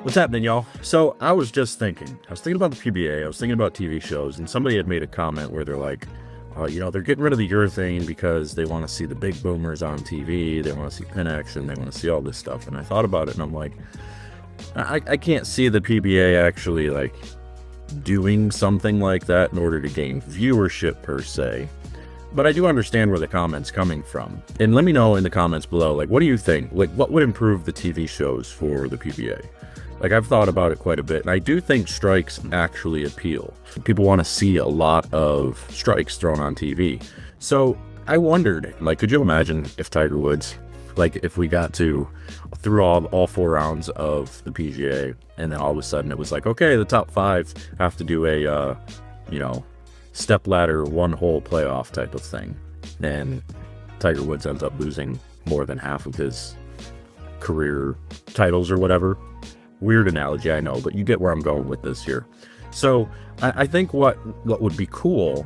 What's happening, y'all? So I was thinking about the PBA, I was thinking about TV shows, and somebody had made a comment where they're like, they're getting rid of the urethane because they want to see the big boomers on TV, they want to see pin action, they want to see all this stuff. And I thought about it, and I'm like, I can't see the PBA actually, like, doing something like that in order to gain viewership, per se. But I do understand where the comment's coming from. And let me know in the comments below, like, what do you think? Like, what would improve the TV shows for the PBA? Like, I've thought about it quite a bit, and I do think strikes actually appeal. People want to see a lot of strikes thrown on TV. So I wondered, like, could you imagine if Tiger Woods, like, if we got to through all 4 rounds of the PGA, and then all of a sudden it was like, okay, the top 5 have to do a, step ladder, 1-hole playoff type of thing. And Tiger Woods ends up losing more than half of his career titles or whatever. Weird analogy, I know, but you get where I'm going with this here. So I think what would be cool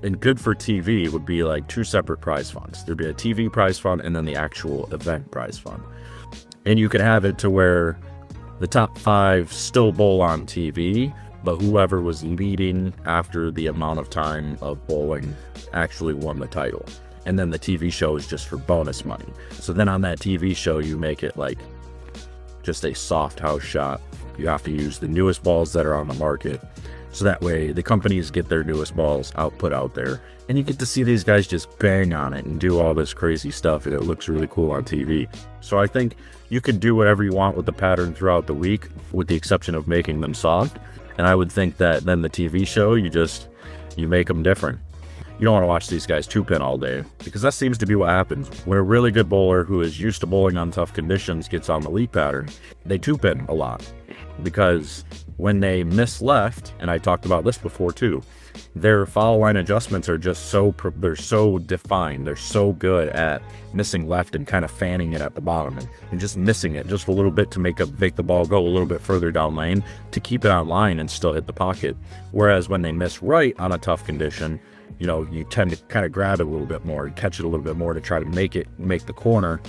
and good for TV would be like 2 separate prize funds. There'd be a TV prize fund and then the actual event prize fund. And you could have it to where the top 5 still bowl on TV, but whoever was leading after the amount of time of bowling actually won the title. And then the TV show is just for bonus money. So then on that TV show, you make it like just a soft house shot. You have to use the newest balls that are on the market. So that way the companies get their newest balls put out there. And you get to see these guys just bang on it and do all this crazy stuff. And it looks really cool on TV. So I think you can do whatever you want with the pattern throughout the week, with the exception of making them soft. And I would think that then the TV show, you make them different. You don't want to watch these guys 2-pin all day, because that seems to be what happens. When a really good bowler who is used to bowling on tough conditions gets on the lead pattern, they 2-pin a lot. Because when they miss left, and I talked about this before too, their foul line adjustments are just they're so defined. They're so good at missing left and kind of fanning it at the bottom and just missing it just a little bit to make the ball go a little bit further down lane to keep it on line and still hit the pocket. Whereas when they miss right on a tough condition, you tend to kind of grab it a little bit more, catch it a little bit more to try to make the corner,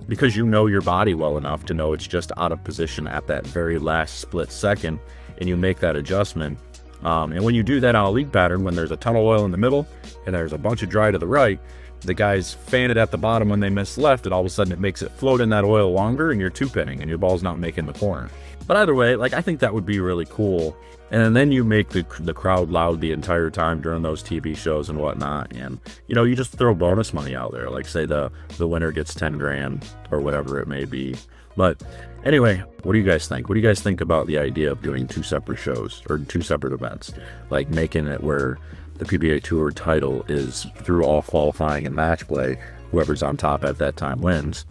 because you know your body well enough to know it's just out of position at that very last split second, and you make that adjustment. And when you do that on a lead pattern, when there's a ton of oil in the middle and there's a bunch of dry to the right, the guys fan it at the bottom when they miss left, and all of a sudden it makes it float in that oil longer, and you're 2-pinning and your ball's not making the corner. But either way, like, I think that would be really cool. And then you make the crowd loud the entire time during those TV shows and whatnot. And, you just throw bonus money out there. Like, say the winner gets 10 grand or whatever it may be. But anyway, what do you guys think? What do you guys think about the idea of doing 2 separate shows or 2 separate events? Like making it where the PBA Tour title is through all qualifying and match play. Whoever's on top at that time wins.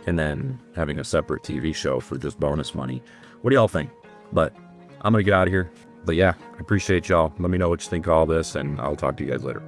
And then having a separate TV show for just bonus money. What do y'all think? But I'm going to get out of here. But yeah, I appreciate y'all. Let me know what you think of all this, and I'll talk to you guys later.